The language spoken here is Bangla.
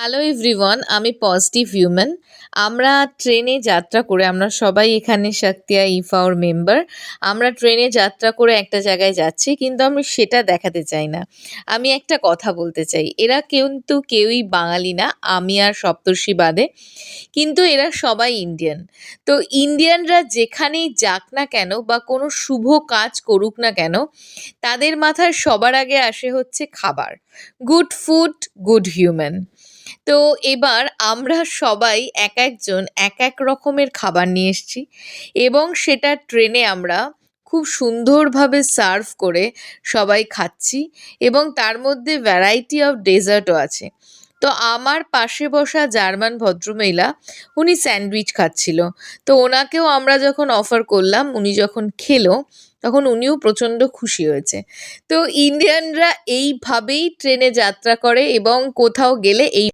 হ্যালো এভরিওয়ান, আমি পজিটিভ হিউম্যান। আমরা ট্রেনে যাত্রা করে আমরা সবাই এখানে শক্তিয়া ইফাওর মেম্বার। আমরা ট্রেনে যাত্রা করে একটা জায়গায় যাচ্ছি, কিন্তু আমি সেটা দেখাতে চাই না। আমি একটা কথা বলতে চাই, এরা কিন্তু কেউই বাঙালি না, আমি আর সপ্তর্ষি বাদে। কিন্তু এরা সবাই ইন্ডিয়ান। তো ইন্ডিয়ানরা যেখানেই যাক না কেন বা কোনো শুভ কাজ করুক না কেন, তাদের মাথায় সবার আগে আসে হচ্ছে খাবার। Good food, good human. তো এবার আমরা সবাই এক একজন এক এক রকমের খাবার নিয়ে এসেছি এবং সেটা ট্রেনে আমরা খুব সুন্দরভাবে সার্ভ করে সবাই খাচ্ছি এবং তার মধ্যে ভ্যারাইটি অফ ডেজার্টও আছে। তো আমার পাশে বসা জার্মান ভদ্রমহিলা, উনি স্যান্ডউইচ খাচ্ছিল। তো ওনাকেও আমরা যখন অফার করলাম, উনি যখন খেলো, তখন উনিও প্রচণ্ড খুশি হয়েছে। তো ইন্ডিয়ানরা এইভাবেই ট্রেনে যাত্রা করে এবং কোথাও গেলে এই